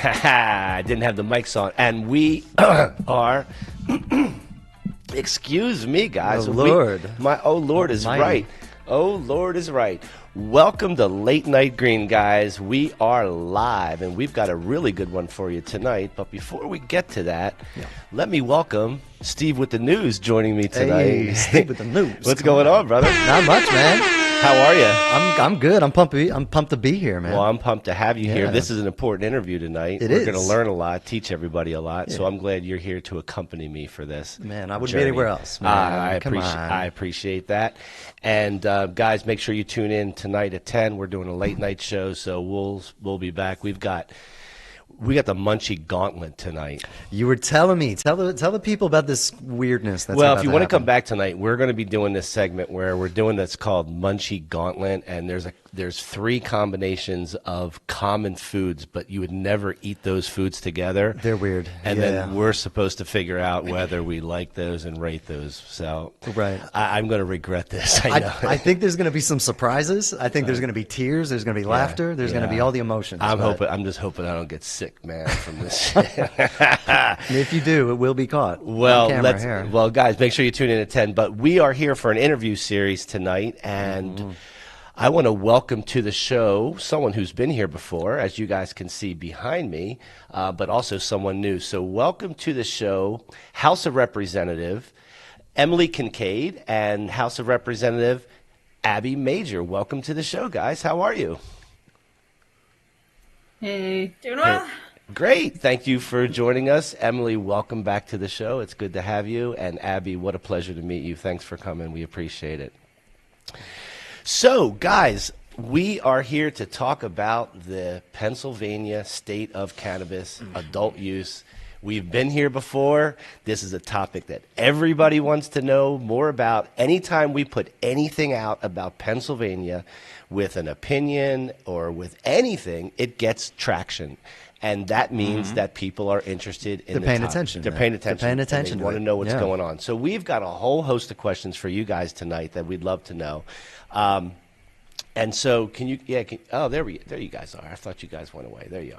I didn't have the mics on. And we are, excuse me, guys. Oh, Lord. Oh, Lord is right. Oh, Lord is right. Welcome to Late Night Green, guys. We are live, and we've got a really good one for you tonight. But before we get to that, let me welcome Steve with the news joining me tonight. Hey, Steve with the news. What's going on, brother? Not much, man. How are you? I'm good. I'm pumped to be here, man. Well, I'm pumped to have you here. This is an important interview tonight. We're going to learn a lot, teach everybody a lot. So I'm glad you're here to accompany me for this. Man, I wouldn't be anywhere else. Man. I appreciate that. And guys, make sure you tune in tonight at 10. We're doing a late night show, so we'll be back. We got the Munchie Gauntlet tonight. You were telling me. Tell the people about this weirdness. That's well, if you want to come back tonight, we're going to be doing this segment where we're doing that's called Munchie Gauntlet, and there's 3 combinations of common foods, but you would never eat those foods together. They're weird. And then we're supposed to figure out whether we like those and rate those. So I'm going to regret this. I know. I think there's going to be some surprises. I think there's going to be tears. There's going to be laughter. There's going to be all the emotions. I'm just hoping I don't get sick, man, from this. If you do, it will be caught. Well, guys, make sure you tune in at 10. But we are here for an interview series tonight, and I want to welcome to the show someone who's been here before, as you guys can see behind me, but also someone new. So welcome to the show, House of Representative Emily Kinkead and House of Representative Abby Major. Welcome to the show, guys. How are you? Hey. Doing well? Hey. Great. Thank you for joining us. Emily, welcome back to the show. It's good to have you. And Abby, what a pleasure to meet you. Thanks for coming. We appreciate it. So, guys, we are here to talk about the Pennsylvania state of cannabis, adult use. We've been here before. This is a topic that everybody wants to know more about. Anytime we put anything out about Pennsylvania with an opinion or with anything, it gets traction. And that means that people are interested in They're paying attention. They're paying attention. They want to know what's going on. So we've got a whole host of questions for you guys tonight that we'd love to know. And so can you, there you guys are. I thought you guys went away. There you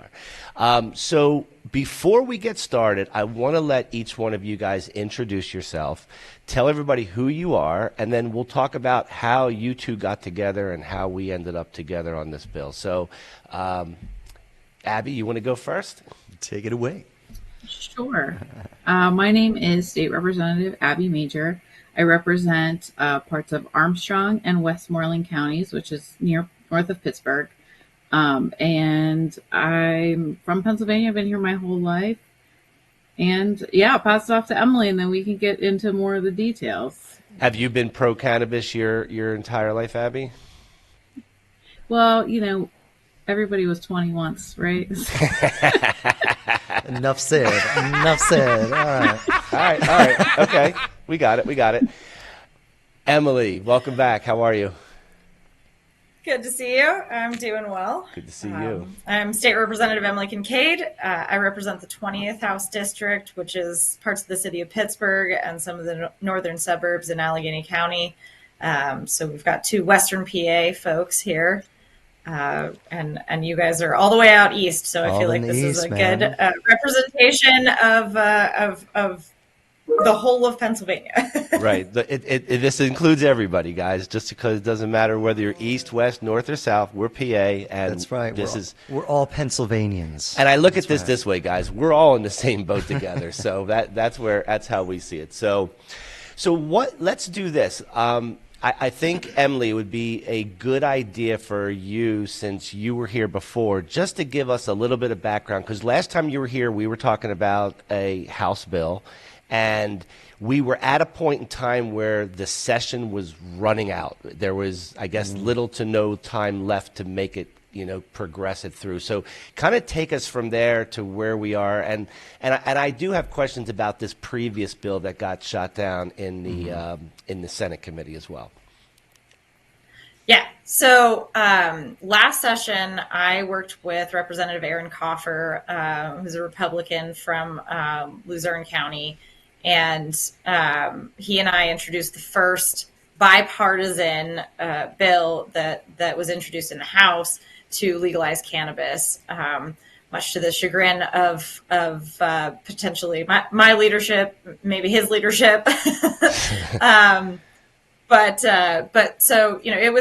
are. So before we get started, I want to let each one of you guys introduce yourself, tell everybody who you are, and then we'll talk about how you two got together and how we ended up together on this bill. So, Abby, you want to go first? Take it away. Sure. My name is State Representative Abby Major. I represent parts of Armstrong and Westmoreland counties, which is north of Pittsburgh. And I'm from Pennsylvania. I've been here my whole life. And I'll pass it off to Emily, and then we can get into more of the details. Have you been pro-cannabis your entire life, Abby? Well, everybody was 20 once, right? Enough said. All right. Okay. We got it. Emily, welcome back. How are you? Good to see you. I'm doing well. Good to see you. I'm State Representative Emily Kinkead. I represent the 20th House District, which is parts of the city of Pittsburgh and some of the northern suburbs in Allegheny County. So we've got 2 Western PA folks here. And you guys are all the way out east, so I feel like this is a good representation of the whole of Pennsylvania. Right. This includes everybody, guys. Just because it doesn't matter whether you're east, west, north, or south. We're PA, and that's right. We're all Pennsylvanians. And I look at this way, guys. We're all in the same boat together. So that's how we see it. So let's do this. I think, Emily, it would be a good idea for you, since you were here before, just to give us a little bit of background. Because last time you were here, we were talking about a House bill, and we were at a point in time where the session was running out. There was, I guess, little to no time left to make it, progress it through. So kind of take us from there to where we are. And I do have questions about this previous bill that got shot down in the Senate committee as well. Yeah. So last session, I worked with Representative Aaron Coffer, who's a Republican from Luzerne County. And he and I introduced the first bipartisan bill that was introduced in the House to legalize cannabis. much to the chagrin of potentially my leadership, maybe his leadership. But so, you know, it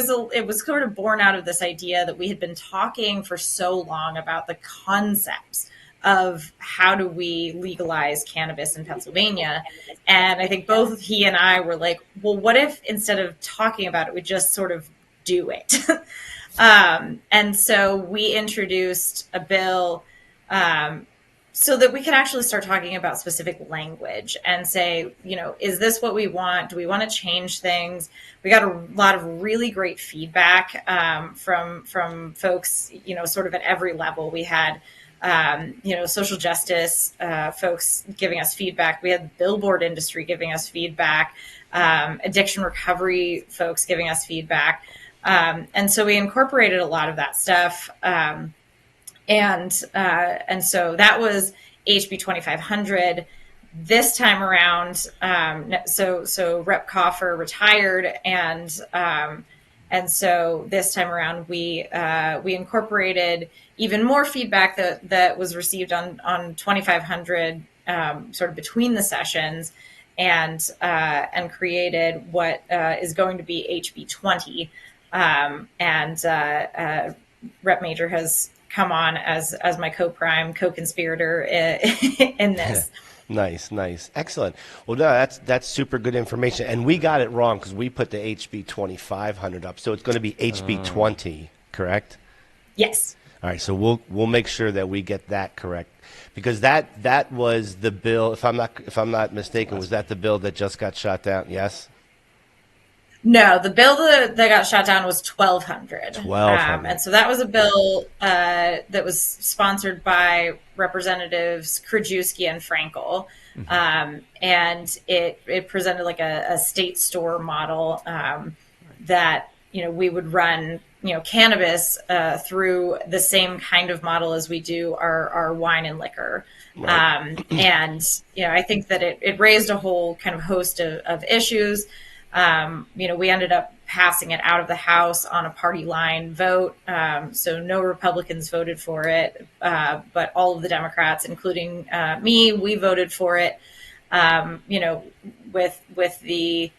was sort of born out of this idea that we had been talking for so long about the concepts of how do we legalize cannabis in Pennsylvania. And I think both he and I were like, well, what if instead of talking about it, we just sort of do it? And so we introduced a bill so that we could actually start talking about specific language and say, you know, is this what we want? Do we want to change things? We got a lot of really great feedback from folks, you know, sort of at every level. We had, you know, social justice folks giving us feedback. We had the billboard industry giving us feedback, addiction recovery folks giving us feedback. And so we incorporated a lot of that stuff. And so that was HB 2500. This time around, so Rep. Coffer retired, and so this time around we incorporated even more feedback that was received on 2500 sort of between the sessions, and created what is going to be HB 20, and Rep. Major has come on as my co-conspirator in this. Nice. Excellent. Well, no, that's super good information. And we got it wrong because we put the HB 2500 up. So it's going to be HB 20, correct? Yes. All right. So we'll make sure that we get that correct, because that was the bill, if I'm not mistaken, was that the bill that just got shot down? Yes. No, the bill that got shot down was 1200. And so that was a bill that was sponsored by Representatives Krajewski and Frankel. And it presented like a state store model that, you know, we would run, you know, cannabis through the same kind of model as we do our wine and liquor. Right. And, you know, I think that it raised a whole kind of host of issues. You know, we ended up passing it out of the House on a party line vote. So no Republicans voted for it, but all of the Democrats, including me, we voted for it. You know, with the,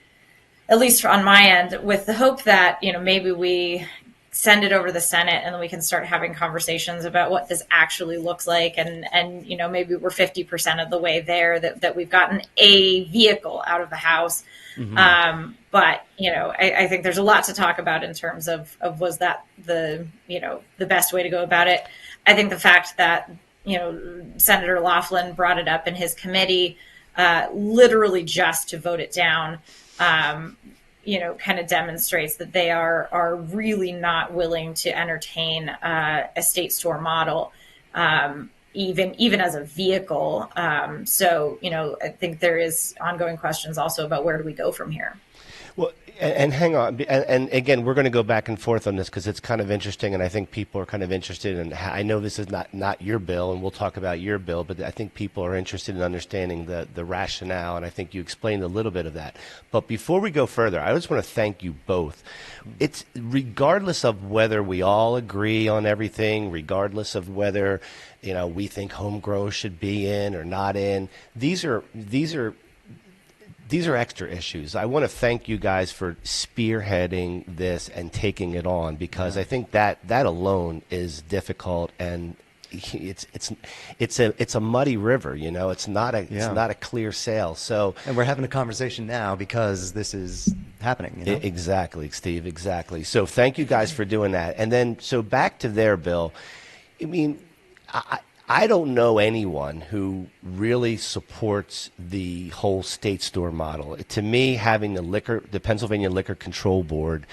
at least on my end, with the hope that, you know, maybe we send it over to the Senate and then we can start having conversations about what this actually looks like. And you know, maybe we're 50% of the way there, that we've gotten a vehicle out of the House. But, you know, I think there's a lot to talk about in terms of was that the best way to go about it. I think the fact that, you know, Senator Laughlin brought it up in his committee, literally just to vote it down, you know, kind of demonstrates that they are really not willing to entertain a state store model, even as a vehicle. So, you know, I think there is ongoing questions also about where do we go from here. Well, and hang on, and again, we're going to go back and forth on this because it's kind of interesting, and I think people are kind of interested in. I know this is not your bill, and we'll talk about your bill, but I think people are interested in understanding the rationale, and I think you explained a little bit of that. But before we go further, I just want to thank you both. It's regardless of whether we all agree on everything, regardless of whether, you know, we think home grow should be in or not in. These are extra issues. I want to thank you guys for spearheading this and taking it on, because I think that alone is difficult, and it's a muddy river. You know, it's not a clear sail. So, and we're having a conversation now because this is happening. You know? Exactly, Steve. Exactly. So thank you guys for doing that. And then so back to their bill. I mean, I don't know anyone who really supports the whole state store model. To me, having the Pennsylvania Liquor Control Board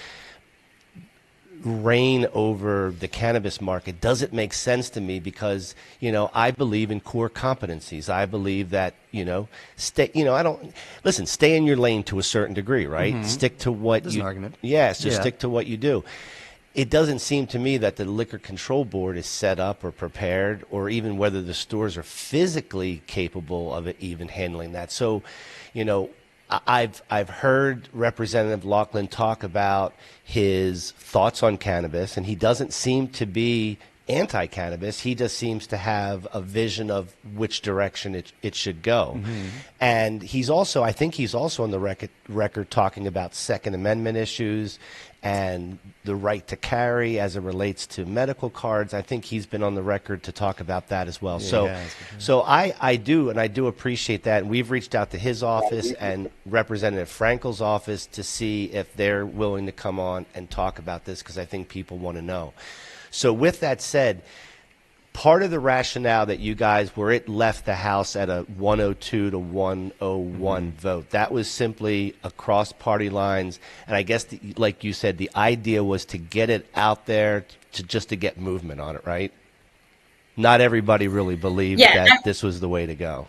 reign over the cannabis market doesn't make sense to me, because, you know, I believe in core competencies. I believe that, you know, stay in your lane to a certain degree, right? Mm-hmm. Stick to what There's an argument. Stick to what you do. It doesn't seem to me that the Liquor Control Board is set up or prepared, or even whether the stores are physically capable of it even handling that. So, you know, I've heard Representative Laughlin talk about his thoughts on cannabis, and he doesn't seem to be anti-cannabis. He just seems to have a vision of which direction it should go. And I think he's also on the record talking about Second Amendment issues and the right to carry as it relates to medical cards. I think he's been on the record to talk about that as well. So I do appreciate that. And we've reached out to his office and Representative Frankel's office to see if they're willing to come on and talk about this, because I think people want to know. So with that said, part of the rationale that you guys, where it left the House at a 102 to 101 vote, that was simply across party lines. And I guess, like you said, the idea was to get it out there to get movement on it, right? Not everybody really believed that this was the way to go.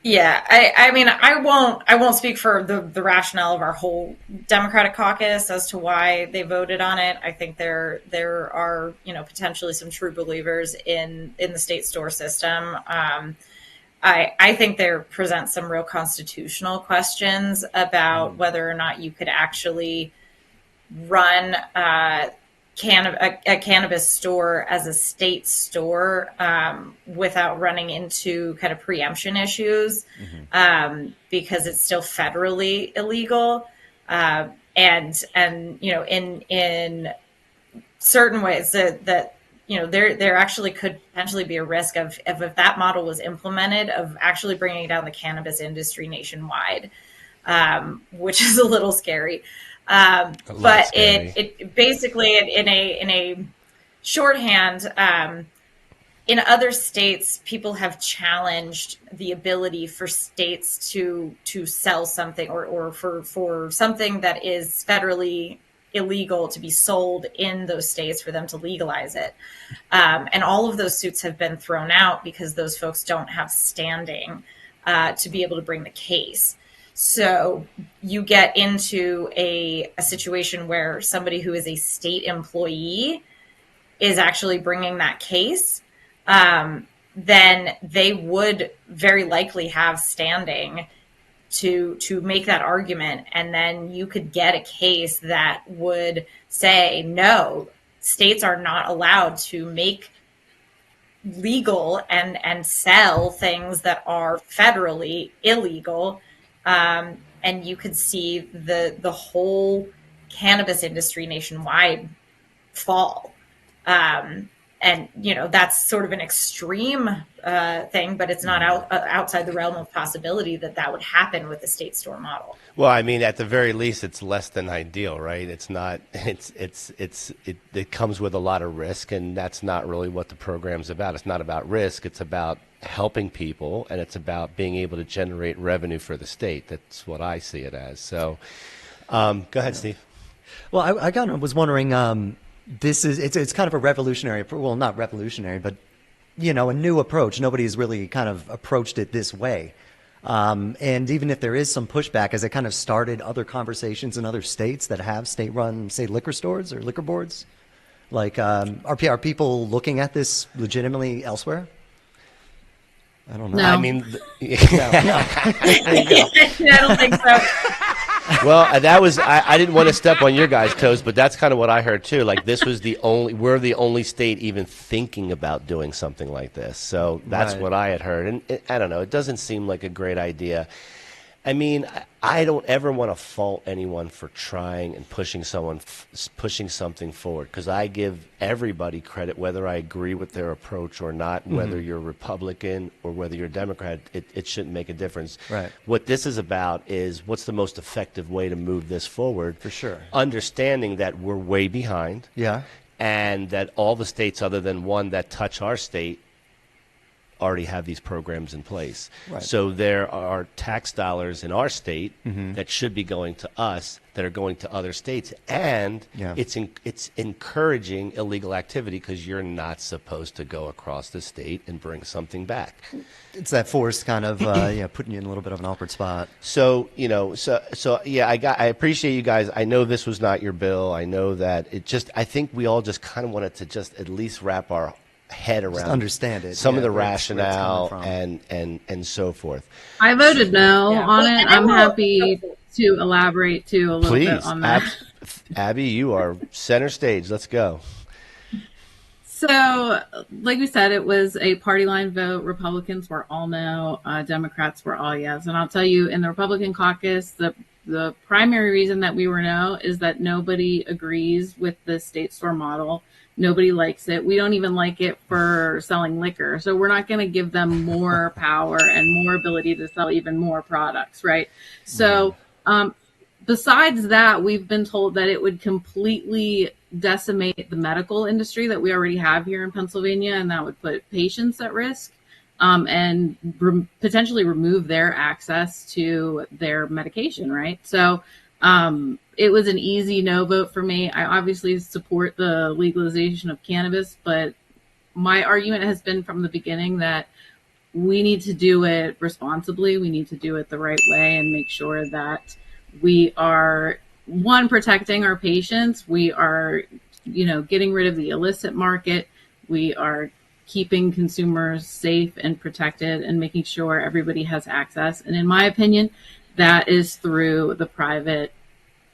Yeah, I mean, I won't speak for the rationale of our whole Democratic caucus as to why they voted on it. I think there are, potentially some true believers in the state store system. I think there presents some real constitutional questions about whether or not you could actually run a cannabis store as a state store without running into kind of preemption issues, because it's still federally illegal, and in certain ways that there actually could potentially be a risk of if that model was implemented, of actually bringing down the cannabis industry nationwide, which is a little scary. But it basically, in a shorthand, in other states, people have challenged the ability for states to sell something or for something that is federally illegal to be sold in those states, for them to legalize it. And all of those suits have been thrown out because those folks don't have standing to be able to bring the case. So you get into a situation where somebody who is a state employee is actually bringing that case, then they would very likely have standing to make that argument. And then you could get a case that would say, no, states are not allowed to make legal and sell things that are federally illegal. And you could see the whole cannabis industry nationwide fall. And, that's sort of an extreme thing, but it's not outside the realm of possibility that would happen with the state store model. Well, I mean, at the very least, it's less than ideal, right? It's not. It comes with a lot of risk, and that's not really what the program's about. It's not about risk. It's about helping people, and it's about being able to generate revenue for the state. That's what I see it as. So, go ahead, Steve. Well, I kind of was wondering. It's kind of a revolutionary, well, not revolutionary, but a new approach. Nobody's really kind of approached it this way. And even if there is some pushback, has it kind of started other conversations in other states that have state-run, say, liquor stores or liquor boards? Like, are people looking at this legitimately elsewhere? I don't know. No. I mean, No. I don't think so. well, that was, I didn't want to step on your guys' toes, but that's kind of what I heard too. Like, this was we're the only state even thinking about doing something like this. So that's Right. what I had heard. And I don't know, it doesn't seem like a great idea. I mean, I don't ever want to fault anyone for trying and pushing something forward, because I give everybody credit, whether I agree with their approach or not, whether you're Republican or whether you're Democrat, it shouldn't make a difference. Right. What this is about is what's the most effective way to move this forward. For sure. Understanding that we're way behind. Yeah. And that all the states other than one that touch our state already have these programs in place. Right. So there are tax dollars in our state that should be going to us that are going to other states, and it's encouraging illegal activity, because you're not supposed to go across the state and bring something back. It's that forced kind of putting you in a little bit of an awkward spot. So I appreciate you guys. I know this was not your bill. I know that I think we all just kind of wanted to just at least wrap our head around, just understand it, some of the where it's rationale coming from. and so forth. I voted no Yeah. on Well, it. and I I'm will- happy to elaborate too a little Please, bit on that. Abby, you are center stage. Let's go. So, like we said, it was a party line vote. Republicans were all no, Democrats were all yes. And I'll tell you, in the Republican caucus, the primary reason that we were no is that nobody agrees with the state store model. Nobody likes it. We don't even like it for selling liquor. So we're not going to give them more power and more ability to sell even more products, right? So, besides that, we've been told that it would completely decimate the medical industry that we already have here in Pennsylvania, and that would put patients at risk, and potentially remove their access to their medication, right? So it was an easy no vote for me. I obviously support the legalization of cannabis, but my argument has been from the beginning that we need to do it responsibly. We need to do it the right way and make sure that we are, one, protecting our patients. We are, getting rid of the illicit market. We are keeping consumers safe and protected and making sure everybody has access. And in my opinion, that is through the private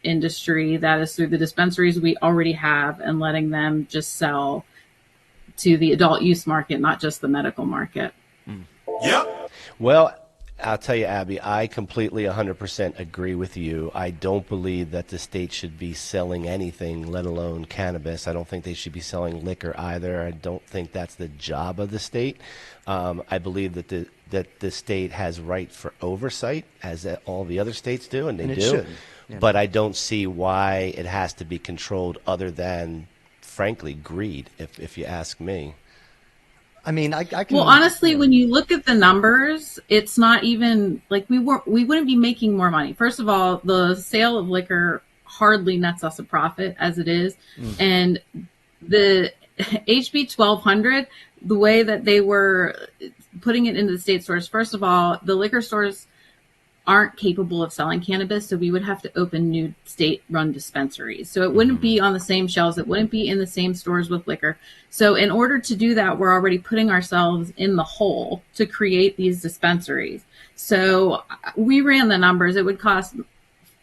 industry. That is through the dispensaries we already have and letting them just sell to the adult use market, not just the medical market. Yep. Well, I'll tell you, Abby, I completely 100% agree with you. I don't believe that the state should be selling anything, let alone cannabis. I don't think they should be selling liquor either. I don't think that's the job of the state. I believe that the state has right for oversight, as all the other states do, and they do. Should. Yeah. But I don't see why it has to be controlled other than, frankly, greed, if you ask me. I mean, I can. Well, honestly, when you look at the numbers, it's not even like we wouldn't be making more money. First of all, the sale of liquor hardly nets us a profit as it is. And the HB 1200, the way that they were putting it into the state stores, first of all, the liquor stores aren't capable of selling cannabis, so we would have to open new state-run dispensaries. So it wouldn't be on the same shelves. It wouldn't be in the same stores with liquor. So in order to do that, we're already putting ourselves in the hole to create these dispensaries. So we ran the numbers. It would cost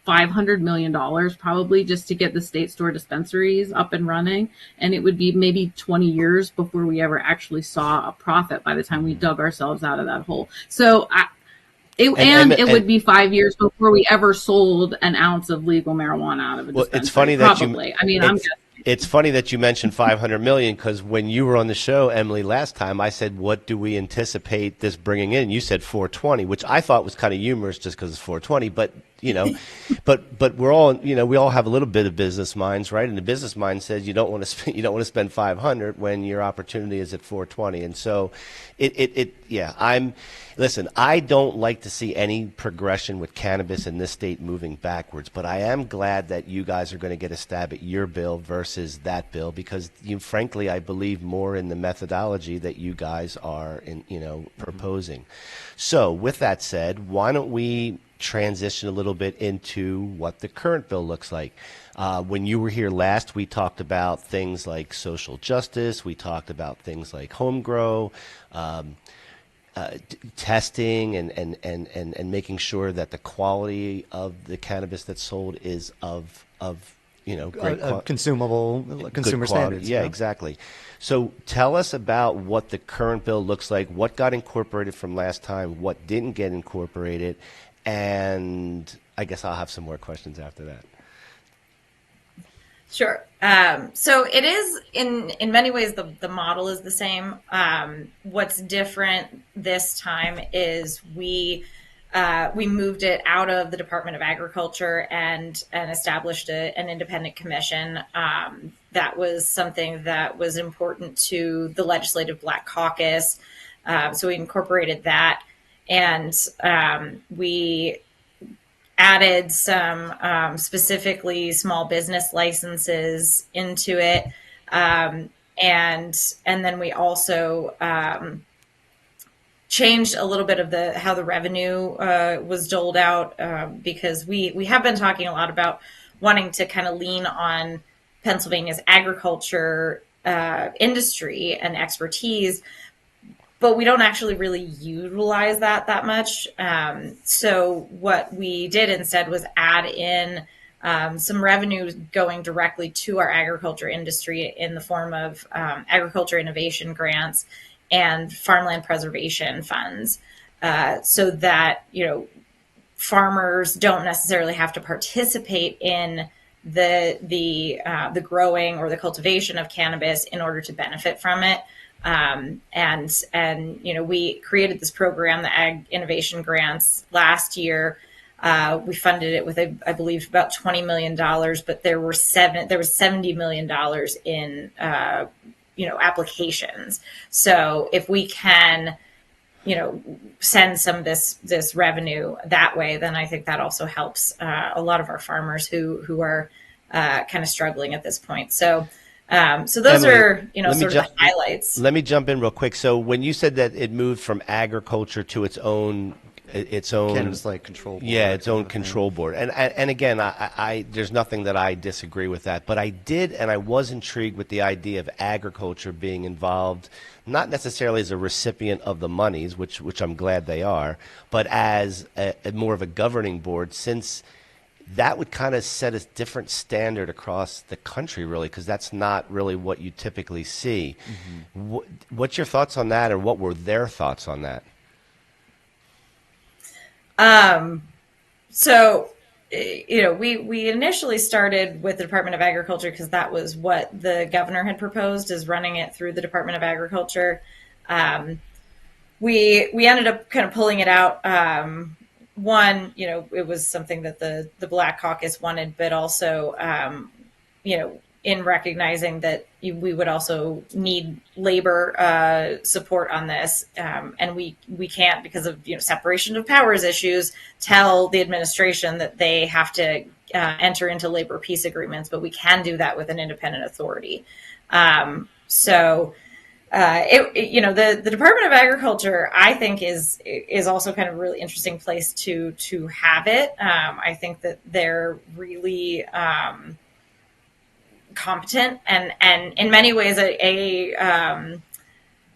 $500 million probably just to get the state store dispensaries up and running. And it would be maybe 20 years before we ever actually saw a profit by the time we dug ourselves out of that hole. So it would be 5 years before we ever sold an ounce of legal marijuana out of a dispensary. It's funny probably. It's funny that you mentioned 500 million, because when you were on the show, Emily, last time, I said, what do we anticipate this bringing in? You said 420, which I thought was kind of humorous just because it's 420. But but we're all, we all have a little bit of business minds, right? And the business mind says you don't want to spend 500 when your opportunity is at 420. And so listen, I don't like to see any progression with cannabis in this state moving backwards, but I am glad that you guys are going to get a stab at your bill versus that bill, because frankly, I believe more in the methodology that you guys are proposing. So with that said, why don't we transition a little bit into what the current bill looks like. When you were here last, we talked about things like social justice. We talked about things like home grow, testing, and making sure that the quality of the cannabis that's sold is of great consumable consumer standards. Yeah, exactly. So tell us about what the current bill looks like, what got incorporated from last time, what didn't get incorporated, and I guess I'll have some more questions after that. Sure. So it is in many ways the model is the same. What's different this time is we moved it out of the Department of Agriculture and established an independent commission. That was something that was important to the Legislative Black Caucus. So we incorporated that, and we added some specifically small business licenses into it, and then we also changed a little bit of how the revenue was doled out, because we have been talking a lot about wanting to kind of lean on Pennsylvania's agriculture industry and expertise, but we don't actually really utilize that much. So what we did instead was add in some revenue going directly to our agriculture industry in the form of agriculture innovation grants and farmland preservation funds, so that farmers don't necessarily have to participate in the growing or the cultivation of cannabis in order to benefit from it. And we created this program, the Ag Innovation Grants, last year. We funded it with, I believe, about $20 million, but there was $70 million in applications. So if we can send some of this revenue that way, then I think that also helps a lot of our farmers who are kind of struggling at this point. So those Emily, are sort of the highlights. Let me jump in real quick. So when you said that it moved from agriculture to its own Cannabis like control board. Yeah, its own control board. And again, I there's nothing that I disagree with that, but I was intrigued with the idea of agriculture being involved, not necessarily as a recipient of the monies, which I'm glad they are, but as a more of a governing board, since that would kind of set a different standard across the country, really, because that's not really what you typically see. Mm-hmm. What's your thoughts on that, or what were their thoughts on that? So, we initially started with the Department of Agriculture because that was what the governor had proposed, is running it through the Department of Agriculture. We ended up kind of pulling it out. One, it was something that the Black Caucus wanted, but also, in recognizing that we would also need labor support on this, and we can't, because of separation of powers issues, tell the administration that they have to enter into labor peace agreements, but we can do that with an independent authority. The Department of Agriculture, I think, is also kind of a really interesting place to have it. I think that they're really competent and in many ways a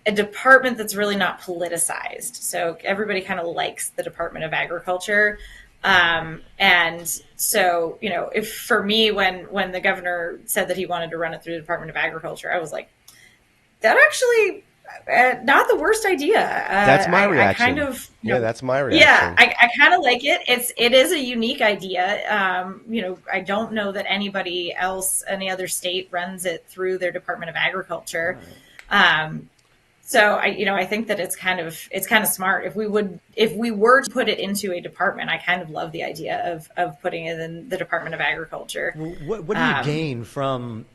department that's really not politicized. So everybody kind of likes the Department of Agriculture. And so, if for me, when the governor said that he wanted to run it through the Department of Agriculture, I was like, that actually not the worst idea. That's my reaction. That's my reaction. Yeah, I kind of like it. It is a unique idea. I don't know that anybody else, any other state, runs it through their Department of Agriculture. Right. So I think that it's kind of smart. If we were to put it into a department, I kind of love the idea of putting it in the Department of Agriculture. What do you gain from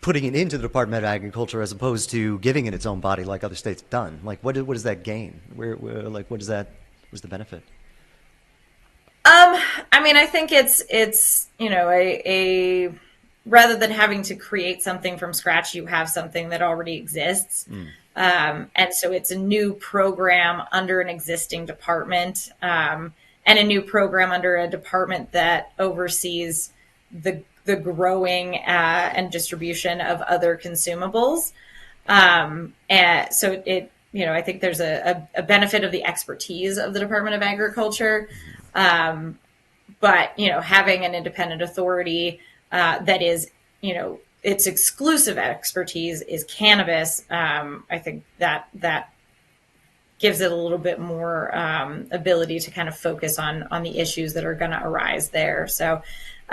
putting it into the Department of Agriculture as opposed to giving it its own body like other states have done? Like, what does that gain? What's the benefit? I think it's a rather than having to create something from scratch, you have something that already exists. And so it's a new program under an existing department, and a new program under a department that oversees the growing and distribution of other consumables. And so I think there's a benefit of the expertise of the Department of Agriculture. But, having an independent authority that is, its exclusive expertise is cannabis, I think that gives it a little bit more ability to kind of focus on the issues that are going to arise there. So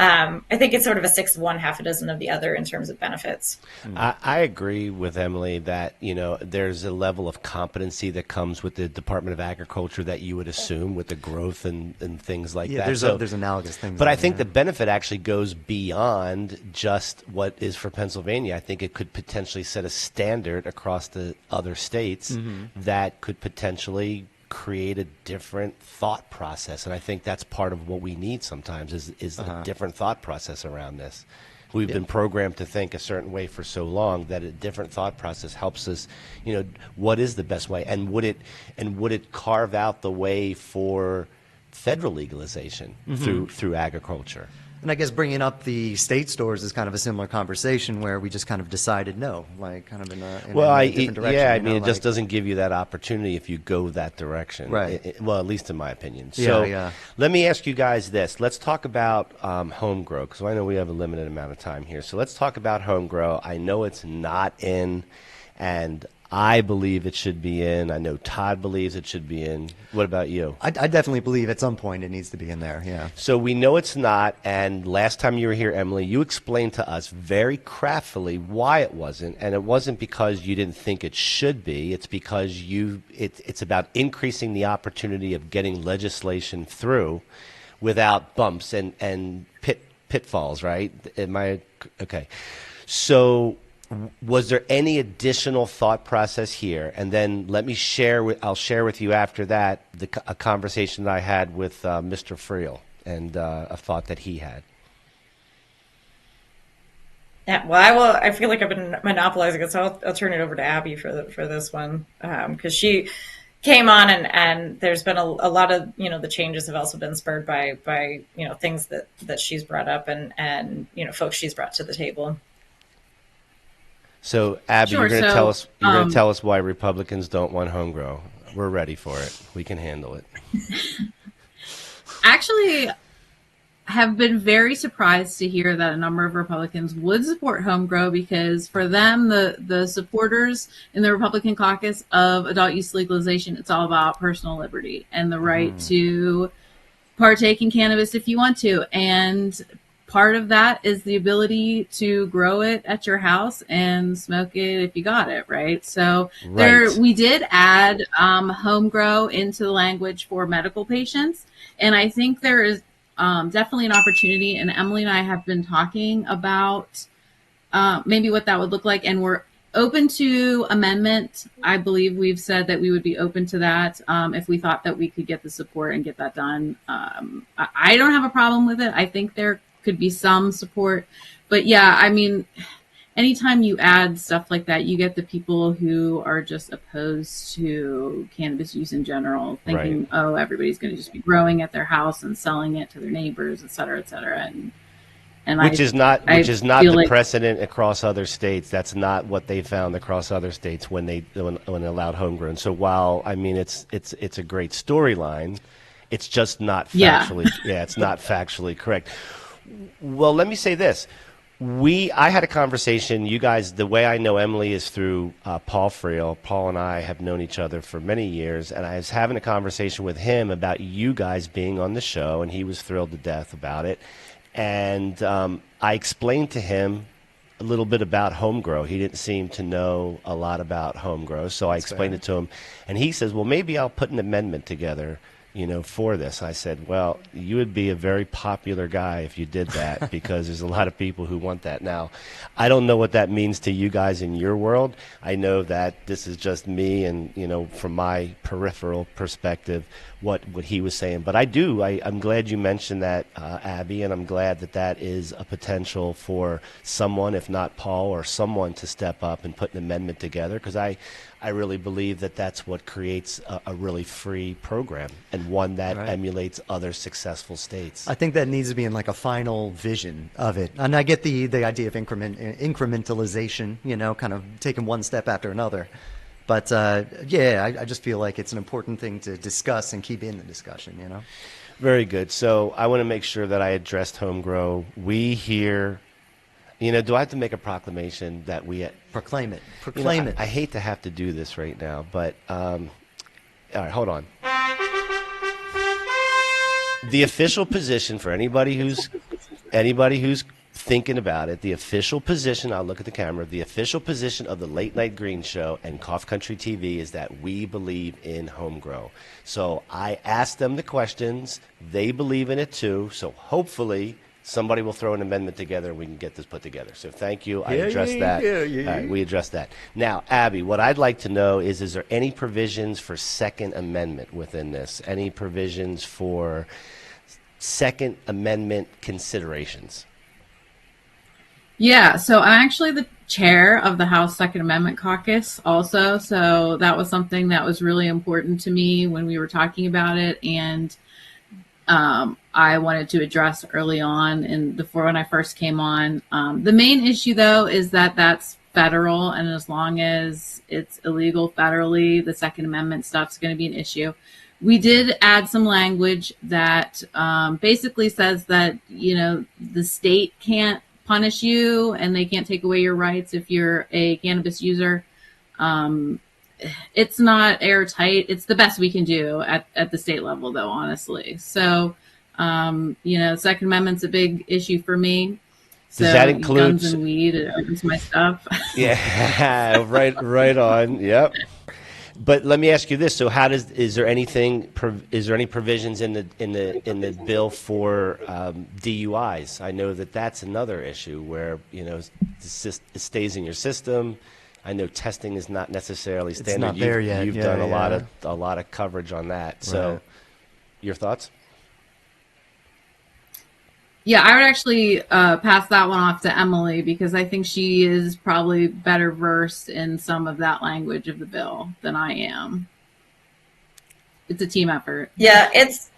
I think it's sort of a 6 of one, half a dozen of the other in terms of benefits. I agree with Emily that, there's a level of competency that comes with the Department of Agriculture that you would assume with the growth and things like that. There's analogous things. But I think the benefit actually goes beyond just what is for Pennsylvania. I think it could potentially set a standard across the other states that could potentially create a different thought process, and I think that's part of what we need sometimes is a different thought process around this. We've been programmed to think a certain way for so long that a different thought process helps us, what is the best way, and would it carve out the way for federal legalization through agriculture? And I guess bringing up the state stores is kind of a similar conversation where we just kind of decided no, like kind of in a different direction. Yeah, I you know, mean, it like, just doesn't give you that opportunity if you go that direction. Right. Well, at least in my opinion. So yeah. let me ask you guys this. Let's talk about home grow, because I know we have a limited amount of time here. So let's talk about home grow. I know it's not in, and I believe it should be in. I know Todd believes it should be in. What about you? I definitely believe at some point it needs to be in there, yeah. So we know it's not, and last time you were here, Emily, you explained to us very craftily why it wasn't, and it wasn't because you didn't think it should be. It's because it's about increasing the opportunity of getting legislation through without bumps and pitfalls, right? Am I okay? So was there any additional thought process here? And then I'll share with you after that a conversation that I had with Mr. Friel and a thought that he had. Yeah, well, I feel like I've been monopolizing it, so I'll turn it over to Abby for this one, because she came on and there's been a lot of, the changes have also been spurred by things that she's brought up and folks she's brought to the table. So, Abby, Sure, you're going to so, tell us. You're going to tell us why Republicans don't want home grow. We're ready for it. We can handle it. Actually, have been very surprised to hear that a number of Republicans would support home grow, because for them, the supporters in the Republican caucus of adult use legalization, it's all about personal liberty and the right to partake in cannabis if you want to. And part of that is the ability to grow it at your house and smoke it if you got it, right? So we did add home grow into the language for medical patients. And I think there is definitely an opportunity. And Emily and I have been talking about maybe what that would look like. And we're open to amendment. I believe we've said that we would be open to that if we thought that we could get the support and get that done. I don't have a problem with it. I think there could be some support, but yeah, I mean, anytime you add stuff like that, you get the people who are just opposed to cannabis use in general, thinking, oh, everybody's going to just be growing at their house and selling it to their neighbors, et cetera, et cetera. And which is not the precedent across other states. That's not what they found across other states when they allowed homegrown. So while I mean it's a great storyline, it's just not factually it's not factually correct. Well, let me say this. I had a conversation, you guys, the way I know Emily is through Paul Friel. Paul and I have known each other for many years, and I was having a conversation with him about you guys being on the show, and he was thrilled to death about it. And I explained to him a little bit about home grow. He didn't seem to know a lot about home grow, so I explained it to him. And he says, well, maybe I'll put an amendment together for this. I said, well, you would be a very popular guy if you did that, because there's a lot of people who want that. Now, I don't know what that means to you guys in your world. I know that this is just me and, from my peripheral perspective, what he was saying. But I'm glad you mentioned that, Abby, and I'm glad that is a potential for someone, if not Paul or someone, to step up and put an amendment together, because I really believe that that's what creates a really free program, and one that emulates other successful states. I think that needs to be in like a final vision of it. And I get the idea of incrementalization, kind of taking one step after another. But I just feel like it's an important thing to discuss and keep in the discussion, Very good. So I want to make sure that I addressed home grow. We here, do I have to make a proclamation that we proclaim it? Proclaim it. I hate to have to do this right now, but all right, hold on. The official position for anybody who's thinking about it, the official position, I'll look at the camera, the official position of the Late Night Green Show and Cough Country TV is that we believe in home grow. So I asked them the questions. They believe in it too. So hopefully somebody will throw an amendment together and we can get this put together. So thank you. I addressed that. All right, we addressed that. Now, Abby, what I'd like to know is there any provisions for Second Amendment within this? Any provisions for Second Amendment considerations? Yeah, so I'm actually the chair of the House Second Amendment Caucus also. So that was something that was really important to me when we were talking about it. And I wanted to address early on and before when I first came on. The main issue, though, is that that's federal, and as long as it's illegal federally, the Second Amendment stuff's going to be an issue. We did add some language that basically says that, the state can't punish you and they can't take away your rights if you're a cannabis user. It's not airtight. It's the best we can do at the state level, though, honestly. So, Second Amendment's a big issue for me. So does that include guns and weed is my stuff? Yeah, right on. Yep. But let me ask you this: so, is there any provisions in the bill for DUIs? I know that another issue where it stays in your system. I know testing is not necessarily standard. It's not there yet. You've done a lot of coverage on that. So, Right. Your thoughts? Yeah, I would actually pass that one off to Emily because I think she is probably better versed in some of that language of the bill than I am. It's a team effort. Yeah, it's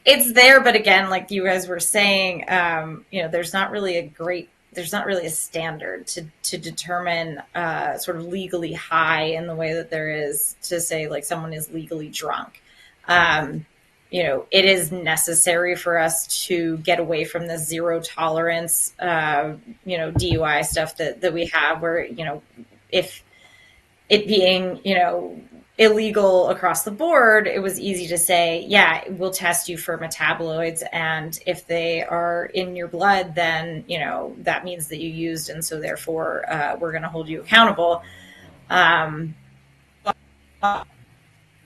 it's there, but again, like you guys were saying, there's not really a standard to determine sort of legally high in the way that there is to say like someone is legally drunk. It is necessary for us to get away from the zero tolerance, DUI stuff that we have where, if it being, illegal across the board, it was easy to say, yeah, we'll test you for metaboloids. And if they are in your blood, then, that means that you used. And so therefore, we're going to hold you accountable.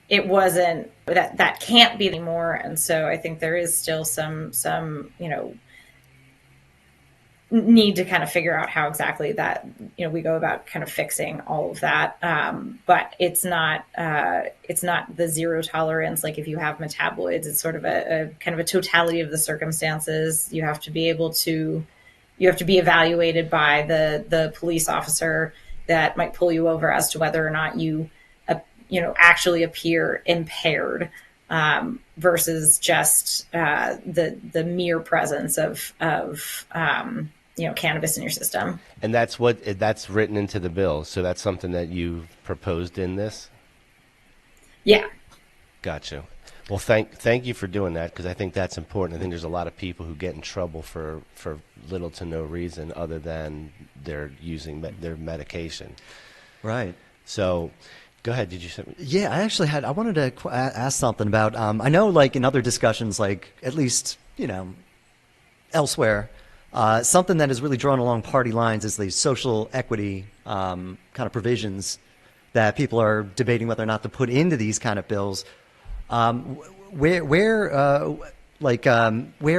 It wasn't that can't be anymore. And so I think there is still some, need to kind of figure out how exactly that, we go about kind of fixing all of that. But it's not the zero tolerance. Like if you have metabloids, it's sort of a kind of a totality of the circumstances. You have to be evaluated by the police officer that might pull you over as to whether or not you, actually appear impaired, versus just the mere presence of cannabis in your system. And that's written into the bill. So that's something that you proposed in this? Yeah. Gotcha. Well, thank you for doing that because I think that's important. I think there's a lot of people who get in trouble for little to no reason other than they're using their medication. Right. So go ahead. Did you say? Yeah, I wanted to ask something about, I know like in other discussions, like at least, elsewhere, something that is really drawn along party lines is the social equity kind of provisions that people are debating whether or not to put into these kind of bills. Where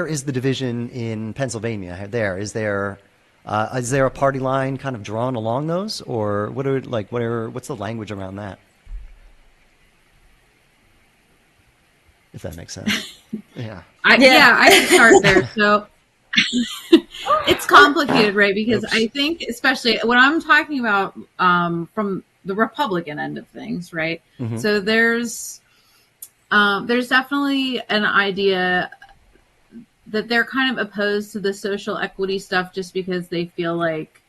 is the division in Pennsylvania? Is there a party line kind of drawn along those, or what's the language around that? If that makes sense. Yeah. I can start there. So it's complicated, right? Because I think, especially when I'm talking about from the Republican end of things, right? Mm-hmm. So there's definitely an idea that they're kind of opposed to the social equity stuff just because they feel like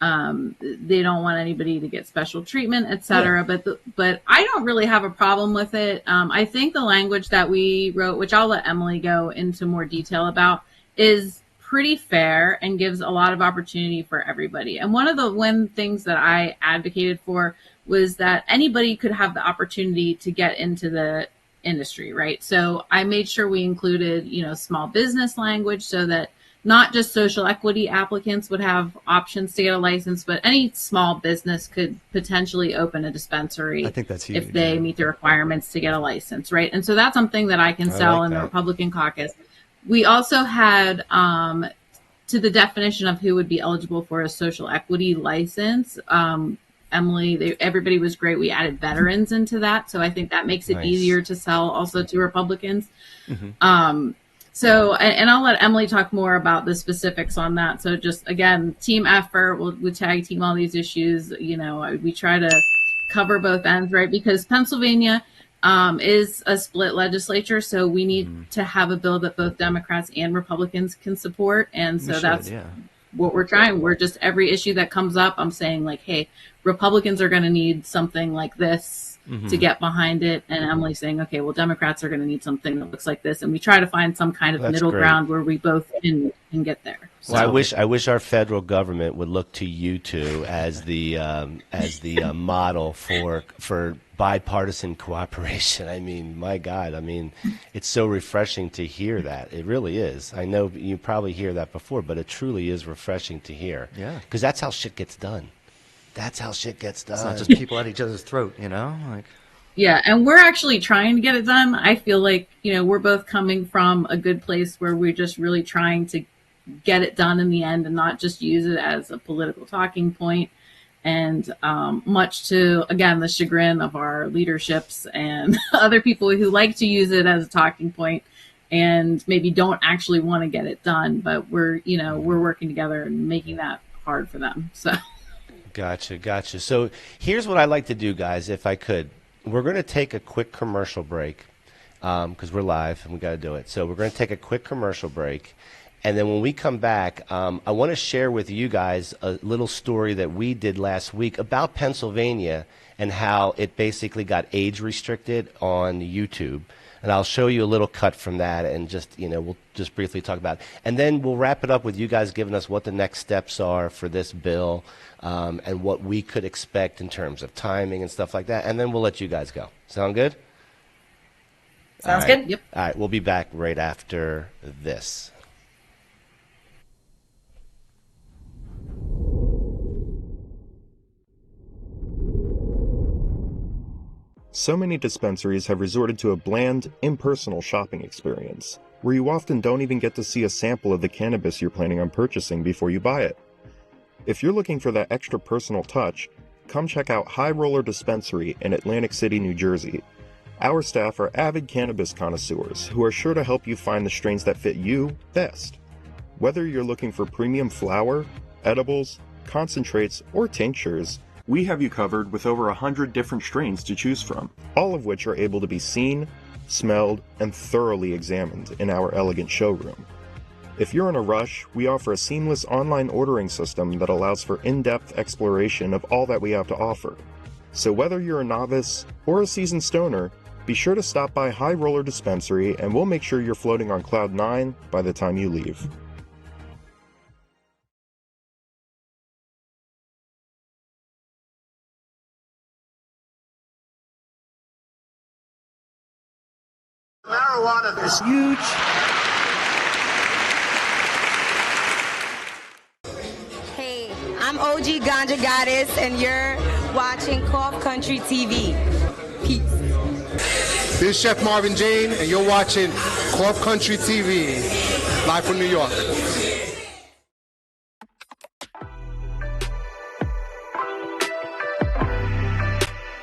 they don't want anybody to get special treatment, et cetera. Yeah. But I don't really have a problem with it. I think the language that we wrote, which I'll let Emily go into more detail about, is pretty fair and gives a lot of opportunity for everybody. And one of the things that I advocated for was that anybody could have the opportunity to get into the industry, right? So I made sure we included, small business language so that not just social equity applicants would have options to get a license, but any small business could potentially open a dispensary. I think that's huge, if they meet the requirements to get a license, right? And so that's something that I can sell in the Republican caucus. We also had, to the definition of who would be eligible for a social equity license, Emily, everybody was great. We added veterans into that. So I think that makes it easier to sell also to Republicans. Mm-hmm. So I'll let Emily talk more about the specifics on that. So just, again, team effort. We'll tag team all these issues. We try to cover both ends, right? Because Pennsylvania is a split legislature, so we need to have a bill that both Democrats and Republicans can support, and so that's what we're trying. We're just, every issue that comes up, I'm saying like, hey, Republicans are going to need something like this to get behind it, and Emily's saying, okay, well, Democrats are going to need something that looks like this, and we try to find some kind of middle ground where we both can get there. So. Well, I wish our federal government would look to you two as the model for bipartisan cooperation. I mean, my God, I mean, it's so refreshing to hear that. It really is. I know you probably hear that before, but it truly is refreshing to hear. Yeah. Because that's how shit gets done. That's how shit gets done. It's not just people at each other's throat, you know? Like. Yeah, and we're actually trying to get it done. I feel like, you know, we're both coming from a good place where we're just really trying to get it done in the end and not just use it as a political talking point. And much to, again, the chagrin of our leaderships and other people who like to use it as a talking point and maybe don't actually want to get it done. But we're working together and making that hard for them. So. Gotcha. So here's what I'd like to do, guys, if I could. We're going to take a quick commercial break because we're live and we got to do it. So we're going to take a quick commercial break. And then when we come back, I want to share with you guys a little story that we did last week about Pennsylvania and how it basically got age restricted on YouTube. And I'll show you a little cut from that and just, you know, we'll just briefly talk about it. And then we'll wrap it up with you guys giving us what the next steps are for this bill and what we could expect in terms of timing and stuff like that. And then we'll let you guys go. Sound good? Sounds good. Yep. All right. We'll be back right after this. So many dispensaries have resorted to a bland, impersonal shopping experience, where you often don't even get to see a sample of the cannabis you're planning on purchasing before you buy it. If you're looking for that extra personal touch, come check out High Roller Dispensary in Atlantic City, New Jersey. Our staff are avid cannabis connoisseurs who are sure to help you find the strains that fit you best. Whether you're looking for premium flower, edibles, concentrates, or tinctures, we have you covered with over 100 different strains to choose from, all of which are able to be seen, smelled, and thoroughly examined in our elegant showroom. If you're in a rush, we offer a seamless online ordering system that allows for in-depth exploration of all that we have to offer. So whether you're a novice or a seasoned stoner, be sure to stop by High Roller Dispensary and we'll make sure you're floating on cloud 9 by the time you leave. Marijuana is huge. Hey, I'm OG Ganja Goddess, and you're watching Cough Country TV. Peace. This is Chef Marvin Jane, and you're watching Cough Country TV, live from New York.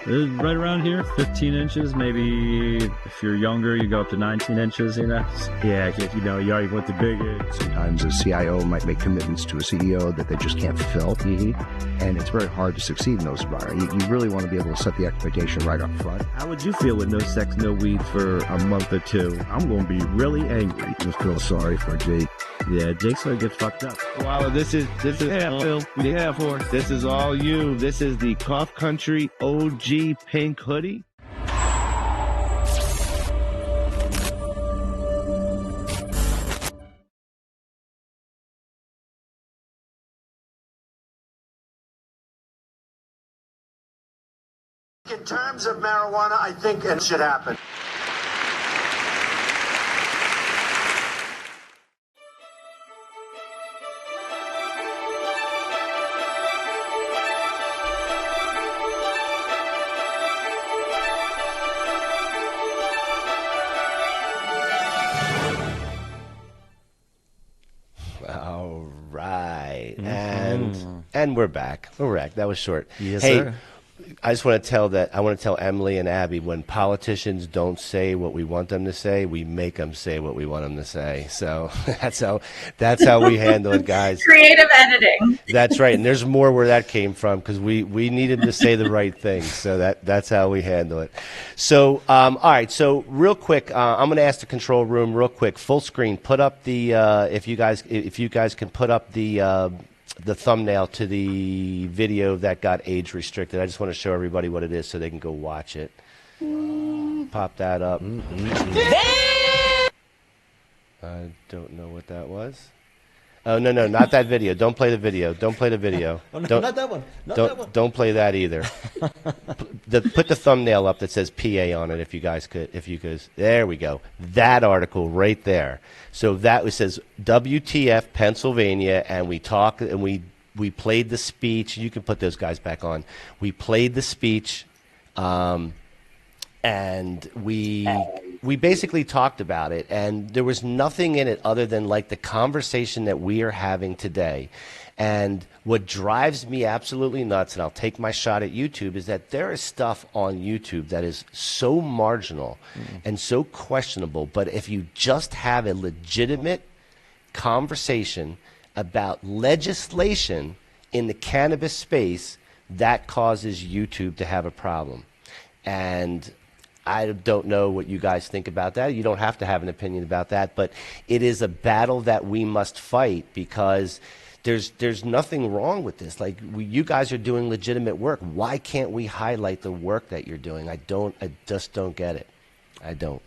It's right around here, 15 inches, maybe if you're younger, you go up to 19 inches, you know? Yeah, you know, you already went the big age. Sometimes a CIO might make commitments to a CEO that they just can't fulfill. And it's very hard to succeed in those environments. You really want to be able to set the expectation right up front. How would you feel with no sex, no weed for a month or two? I'm going to be really angry. I just feel sorry for Jake. Yeah, Jake's going to get fucked up. Wow, this is Phil. This is all you. This is the Cough Country OG pink hoodie. In terms of marijuana, I think it should happen. All right. And we're back. That was short. Yes, hey, sir. I just want to tell Emily and Abby, when politicians don't say what we want them to say, we make them say what we want them to say. So that's how we handle it, guys. Creative editing. That's right. And there's more where that came from, because we needed to say the right thing. So that's how we handle it. So, all right. So real quick, I'm going to ask the control room real quick, full screen, put up the, if you guys can put up the thumbnail to the video that got age restricted. I just want to show everybody what it is so they can go watch it. Pop that up. I don't know what that was. Oh, no, not that video. Don't play the video. Don't play the video. Oh, no, not that one. That one. Don't play that either. Put the thumbnail up that says PA on it, if you could. There we go. That article right there. So that says WTF Pennsylvania, and we talk and we played the speech. You can put those guys back on. We played the speech, and we basically talked about it, and there was nothing in it other than like the conversation that we are having today. And what drives me absolutely nuts, and I'll take my shot at YouTube, is that there is stuff on YouTube that is so marginal and so questionable. But if you just have a legitimate conversation about legislation in the cannabis space, that causes YouTube to have a problem. And I don't know what you guys think about that. You don't have to have an opinion about that, but it is a battle that we must fight, because there's nothing wrong with this. Like, you guys are doing legitimate work. Why can't we highlight the work that you're doing? I just don't get it. I don't.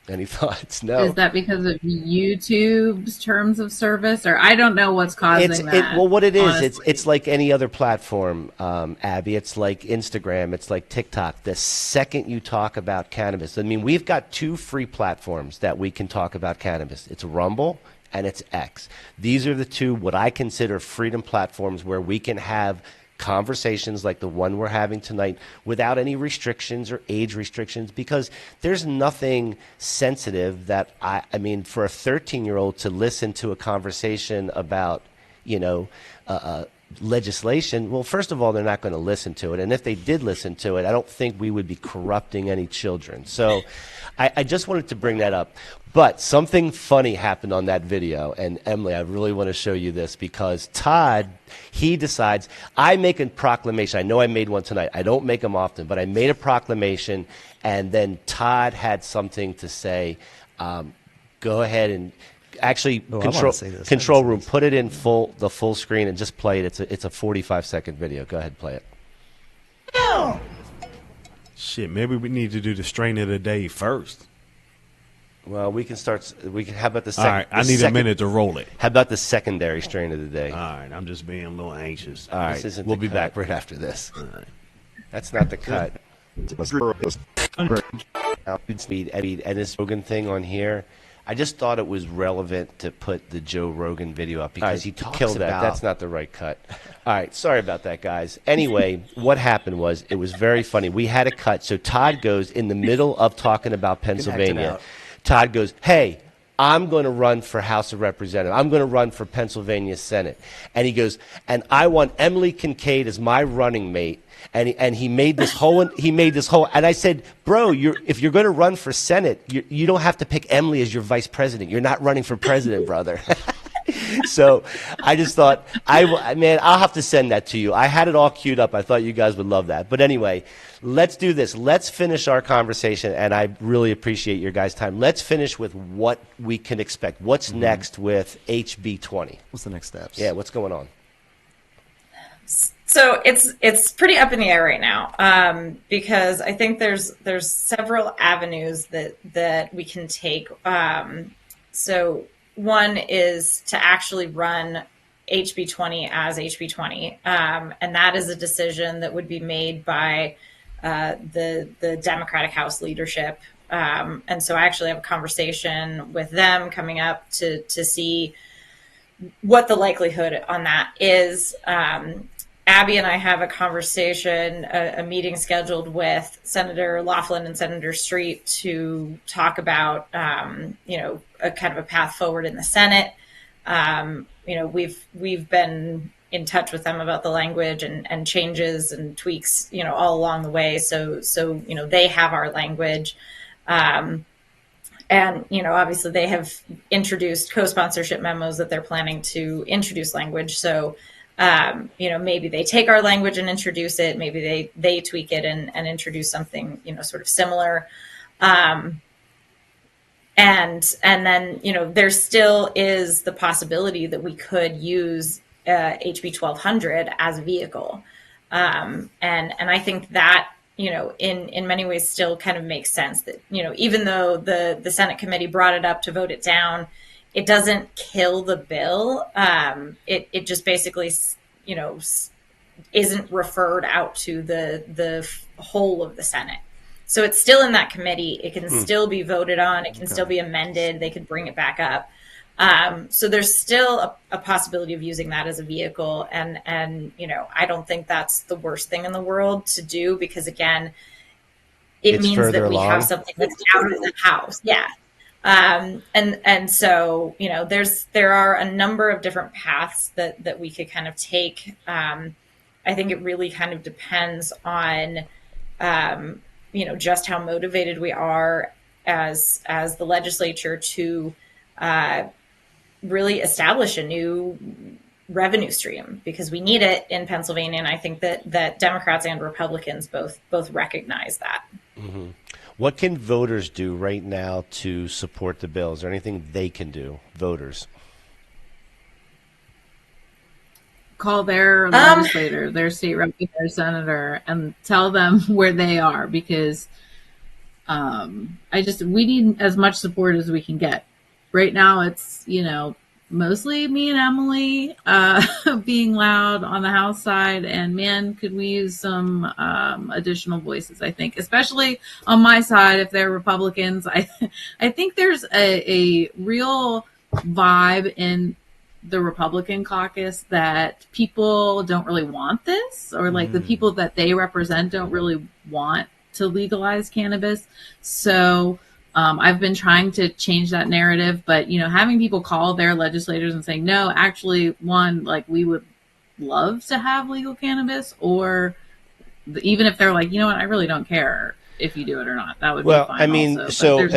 Any thoughts? No. Is that because of YouTube's terms of service, or I don't know what's causing that? Well, what it is, honestly. it's like any other platform, Abby. It's like Instagram. It's like TikTok. The second you talk about cannabis, I mean, we've got 2 free platforms that we can talk about cannabis. It's Rumble and it's X. These are the 2 what I consider freedom platforms where we can have conversations like the one we're having tonight without any restrictions or age restrictions, because there's nothing sensitive that I mean, for a 13-year-old to listen to a conversation about, legislation. Well, first of all, they're not going to listen to it. And if they did listen to it, I don't think we would be corrupting any children. So I just wanted to bring that up. But something funny happened on that video. And Emily, I really want to show you this, because Todd, he decides, I make a proclamation. I know I made one tonight. I don't make them often, but I made a proclamation. And then Todd had something to say. Go ahead and actually, control room, put it in the full screen and just play it. It's a 45-second video. Go ahead, play it. Shit, maybe we need to do the strain of the day first. Well, we can start. How about the second? All right, I need a minute to roll it. How about the secondary strain of the day? All right, I'm just being a little anxious. All right, we'll be back right after this. All right. That's not the cut. And this Rogan thing on here, I just thought it was relevant to put the Joe Rogan video up, because he talks about that. That's not the right cut. All right, sorry about that, guys. Anyway, what happened was, it was very funny. We had a cut. So Todd goes in the middle of talking about Pennsylvania. Todd goes, hey, I'm going to run for House of Representatives. I'm going to run for Pennsylvania Senate. And he goes, and I want Emily Kinkead as my running mate. And he made this whole, and I said, bro, if you're going to run for Senate, you don't have to pick Emily as your vice president. You're not running for president, brother. So I just thought, I'll have to send that to you. I had it all queued up. I thought you guys would love that. But anyway, let's do this. Let's finish our conversation, and I really appreciate your guys' time. Let's finish with what we can expect. What's next with HB 20? What's the next steps? Yeah, what's going on? So it's pretty up in the air right now, because I think there's several avenues that we can take. So one is to actually run HB 20 as HB 20, and that is a decision that would be made by the Democratic House leadership. And so I actually have a conversation with them coming up to see what the likelihood on that is. Abby and I have a conversation, a meeting scheduled with Senator Laughlin and Senator Street to talk about, a kind of a path forward in the Senate. We've been in touch with them about the language and changes and tweaks, all along the way. So they have our language. And, obviously they have introduced co-sponsorship memos that they're planning to introduce language. So, maybe they take our language and introduce it. Maybe they tweak it and introduce something, sort of similar. And then, there still is the possibility that we could use HB 1200 as a vehicle. And I think that, in many ways still kind of makes sense that, even though the Senate committee brought it up to vote it down, it doesn't kill the bill. It just basically, isn't referred out to the whole of the Senate. So it's still in that committee. It can still be voted on. It can still be amended. They could bring it back up. So there's still a possibility of using that as a vehicle. And I don't think that's the worst thing in the world to do, because again, it means that we have something that's out of the House. Yeah. And so, there are a number of different paths that we could kind of take. I think it really kind of depends on, just how motivated we are as the legislature to really establish a new revenue stream, because we need it in Pennsylvania. And I think that Democrats and Republicans both recognize that. Mm-hmm. What can voters do right now to support the bill? Is there anything they can do, voters? Call their legislator, their state rep, their senator, and tell them where they are, because we need as much support as we can get. Right now, it's, mostly me and Emily being loud on the House side, and man, could we use some additional voices, I think, especially on my side. If they're Republicans, I think there's a real vibe in the Republican caucus that people don't really want this, or like the people that they represent don't really want to legalize cannabis. So I've been trying to change that narrative, but having people call their legislators and saying, no, actually, one, like, we would love to have legal cannabis, or even if they're like, you know what, I really don't care if you do it or not, that would be fine. I mean, also.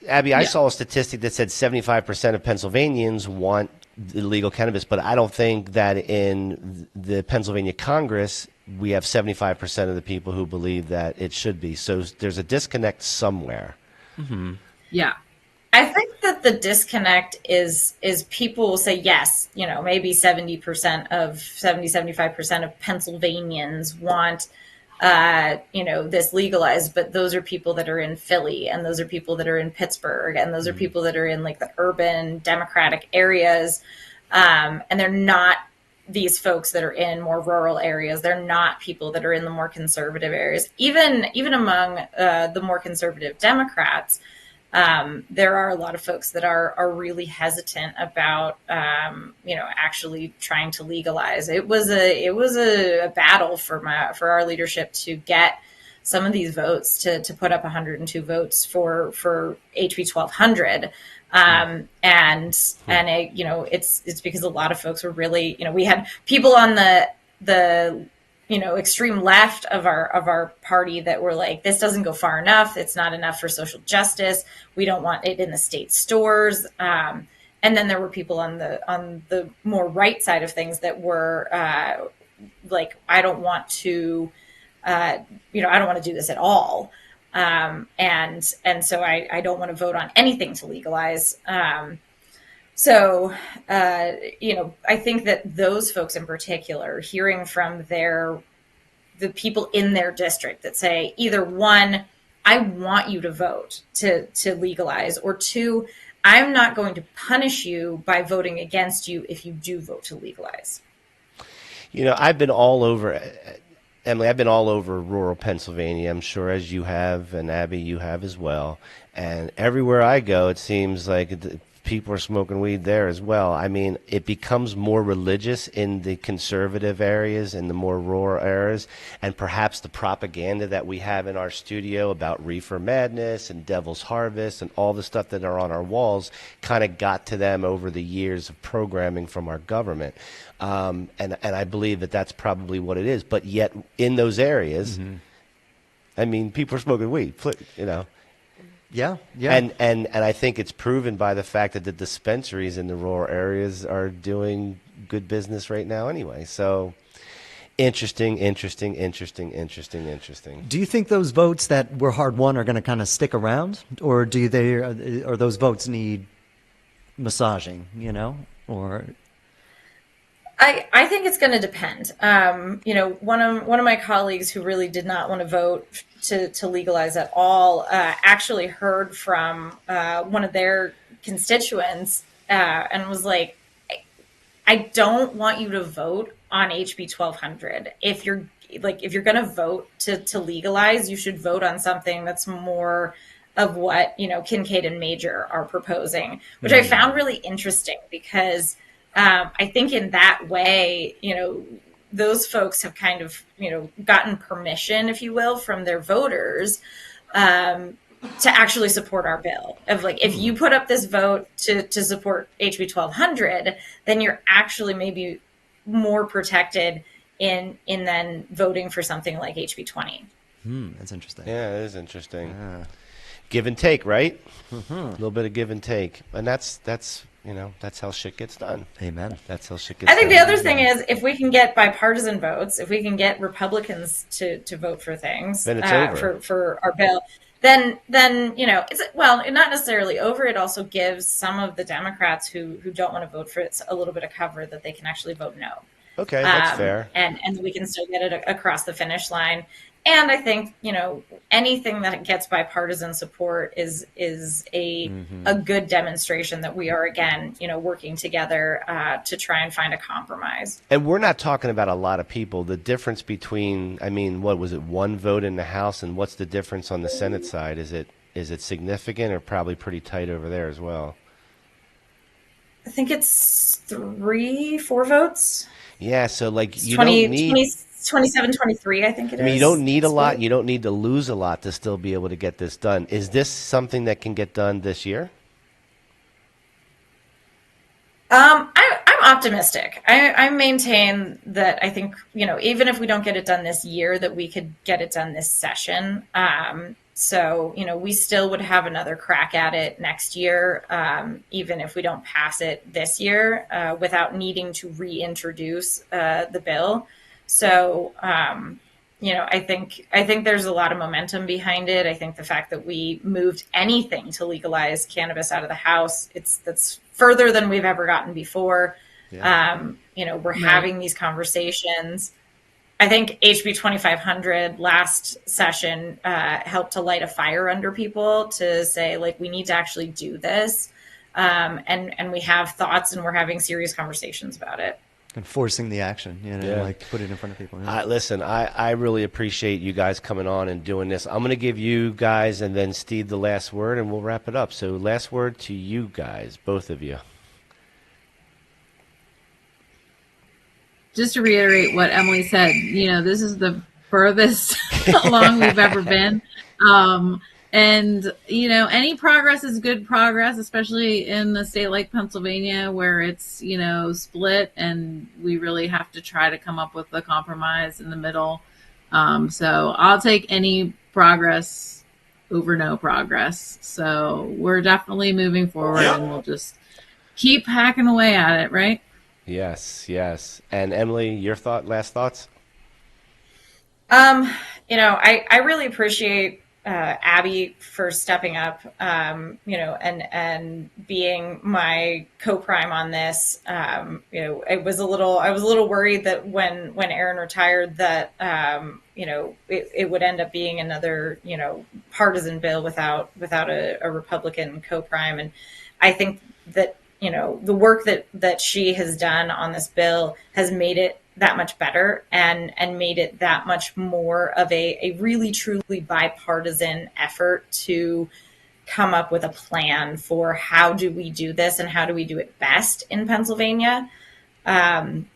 Abby, I saw a statistic that said 75% of Pennsylvanians want illegal cannabis, but I don't think that in the Pennsylvania Congress we have 75% of the people who believe that it should be. So there's a disconnect somewhere. Mm-hmm. Yeah. I think that the disconnect is people will say, yes, maybe 75% of Pennsylvanians want this legalized, but those are people that are in Philly, and those are people that are in Pittsburgh, and those are people that are in like the urban Democratic areas. And they're not these folks that are in more rural areas. They're not people that are in the more conservative areas. Even among the more conservative Democrats, there are a lot of folks that are really hesitant about, actually trying to legalize. It was a battle for our leadership to get some of these votes to put up 102 votes for HB 1200. And it's because a lot of folks were really, we had people on the extreme left of our party that were like, this doesn't go far enough. It's not enough for social justice. We don't want it in the state stores. And then there were people on the more right side of things that were like, I don't want to, I don't want to do this at all. And so I don't want to vote on anything to legalize. So I think that those folks in particular, hearing from the people in their district that say, either one, I want you to vote to legalize, or two, I'm not going to punish you by voting against you if you do vote to legalize. I've been all over, Emily, I've been all over rural Pennsylvania, I'm sure, as you have, and Abby, you have as well. And everywhere I go, it seems like people are smoking weed there as well. I mean, it becomes more religious in the conservative areas, in the more rural areas, and perhaps the propaganda that we have in our studio about reefer madness and devil's harvest and all the stuff that are on our walls kind of got to them over the years of programming from our government. And I believe that that's probably what it is. But yet in those areas, I mean, people are smoking weed, you know. Yeah. And I think it's proven by the fact that the dispensaries in the rural areas are doing good business right now anyway. So interesting. Do you think those votes that were hard won are going to kind of stick around, or or those votes need massaging, you know, or? I think it's going to depend. You know, one of my colleagues who really did not want to vote to legalize at all actually heard from one of their constituents and was like, I don't want you to vote on HB 1200. If you're going to vote to legalize, you should vote on something that's more of what, you know, Kinkead and Major are proposing, which I found really interesting because I think in that way, you know, those folks have kind of, you know, gotten permission, if you will, from their voters to actually support our bill. Of like, if you put up this vote to support HB 1200, then you're actually maybe more protected in then voting for something like HB 20. That's interesting. Yeah, it is interesting. Yeah. Give and take, right? A little bit of give and take, and that's you know, that's how shit gets done. Amen. That's how shit gets done. I think the other thing is, if we can get bipartisan votes, if we can get Republicans to vote for things, then it's over. For our bill, then you know, it's, well, not necessarily over. It also gives some of the Democrats who don't want to vote for it a little bit of cover that they can actually vote no. Okay, that's fair. And we can still get it across the finish line. And I think, you know, anything that gets bipartisan support is a good demonstration that we are, again, you know, working together to try and find a compromise. And we're not talking about a lot of people. The difference between, I mean, what was it, one vote in the House, and what's the difference on the Senate side? Is it significant or probably pretty tight over there as well? I think it's 3-4 votes. Yeah, so like you 20, don't need 27, 23, I think it is. I mean, you don't need a lot. You don't need to lose a lot to still be able to get this done. Is this something that can get done this year? I'm optimistic. I maintain that I think, you know, even if we don't get it done this year, that we could get it done this session. So, you know, we still would have another crack at it next year, even if we don't pass it this year, without needing to reintroduce the bill. So, you know, I think there's a lot of momentum behind it. I think the fact that we moved anything to legalize cannabis out of the House, that's further than we've ever gotten before. Yeah. You know, we're having these conversations. I think HB 2500 last session helped to light a fire under people to say, like, we need to actually do this. And we have thoughts, and we're having serious conversations about it. And forcing the action, you know, like put it in front of people. Yeah. Listen, I really appreciate you guys coming on and doing this. I'm going to give you guys and then Steve the last word, and we'll wrap it up. So last word to you guys, both of you. Just to reiterate what Emily said, you know, this is the furthest along we've ever been. And, you know, any progress is good progress, especially in a state like Pennsylvania where it's, you know, split, and we really have to try to come up with a compromise in the middle. So I'll take any progress over no progress. So we're definitely moving forward, and we'll just keep hacking away at it, right? Yes. And Emily, your last thoughts? You know, I really appreciate Abby for stepping up, you know, and being my co-prime on this. You know, I was a little worried that when Aaron retired that, you know, it would end up being another, you know, partisan bill without a Republican co-prime. And I think that, you know, the work that she has done on this bill has made it that much better and made it that much more of a really truly bipartisan effort to come up with a plan for how do we do this and how do we do it best in Pennsylvania. And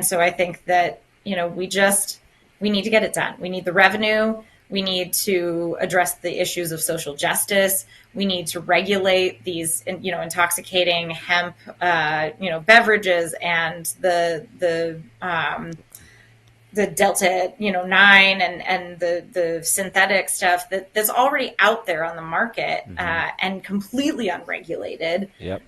so I think that, we need to get it done. We need the revenue. We need to address the issues of social justice. We need to regulate these, intoxicating hemp, beverages and the Delta, 9 and the synthetic stuff that's already out there on the market, and completely unregulated. Yep.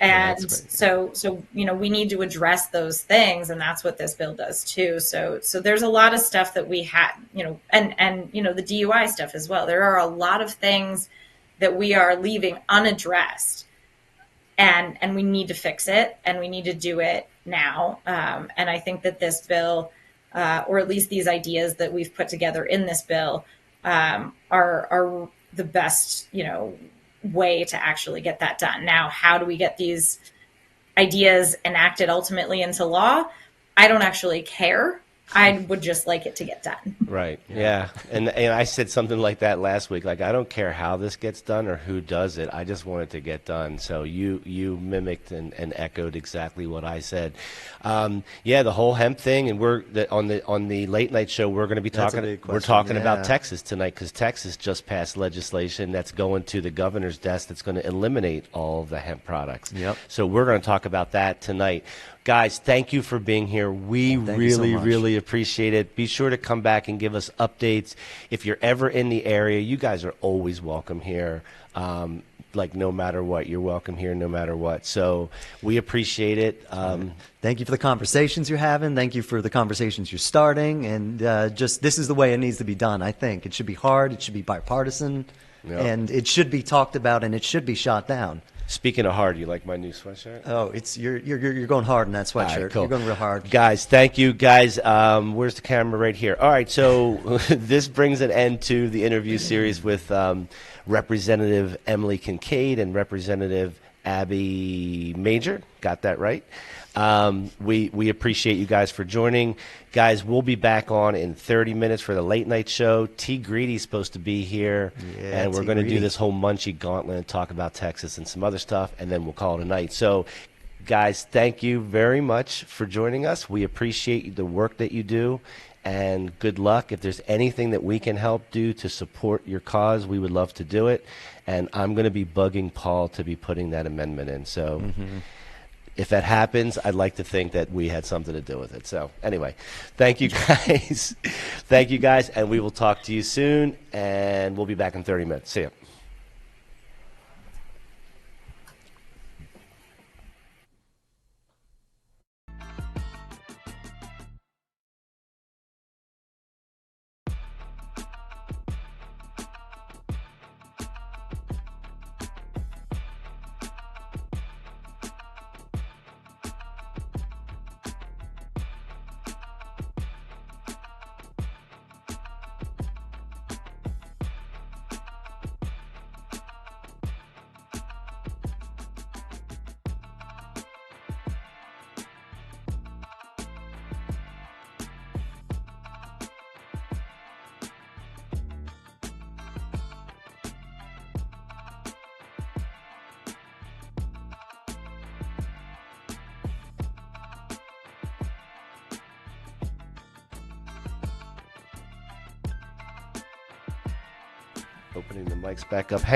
And so, we need to address those things, and that's what this bill does too. So there's a lot of stuff that we have, and the DUI stuff as well. There are a lot of things that we are leaving unaddressed, and we need to fix it, and we need to do it now. And I think that this bill, or at least these ideas that we've put together in this bill, are the best, way to actually get that done. Now, how do we get these ideas enacted ultimately into law? I don't actually care. I would just like it to get done. Right. Yeah. And I said something like that last week. Like, I don't care how this gets done or who does it. I just want it to get done. So you mimicked and echoed exactly what I said. The whole hemp thing, and on the late night show we're going to be talking. We're talking about Texas tonight, because Texas just passed legislation that's going to the governor's desk that's going to eliminate all of the hemp products. Yep. So we're going to talk about that tonight. Guys, thank you for being here. We really appreciate it. Be sure to come back and give us updates. If you're ever in the area, you guys are always welcome here. No matter what, you're welcome here no matter what. So we appreciate it. Thank you for the conversations you're having. Thank you for the conversations you're starting. And this is the way it needs to be done, I think. It should be hard. It should be bipartisan. Yep. And it should be talked about, and it should be shot down. Speaking of hard, you like my new sweatshirt? Oh, you're going hard in that sweatshirt. Right, cool. You're going real hard. Guys, thank you. Guys, where's the camera? Right here. All right, so this brings an end to the interview series with Representative Emily Kinkead and Representative Abby Major. Got that right. We appreciate you guys for joining. Guys, we'll be back on in 30 minutes for the late night show. T. Greedy's supposed to be here, and we're going to do this whole Munchie Gauntlet and talk about Texas and some other stuff, and then we'll call it a night. So, guys, thank you very much for joining us. We appreciate the work that you do, and good luck. If there's anything that we can help do to support your cause, we would love to do it. And I'm going to be bugging Paul to be putting that amendment in. So if that happens, I'd like to think that we had something to do with it. So anyway, thank you guys. Thank you guys. And we will talk to you soon. And we'll be back in 30 minutes. See ya. Opening the mics back up. Hey.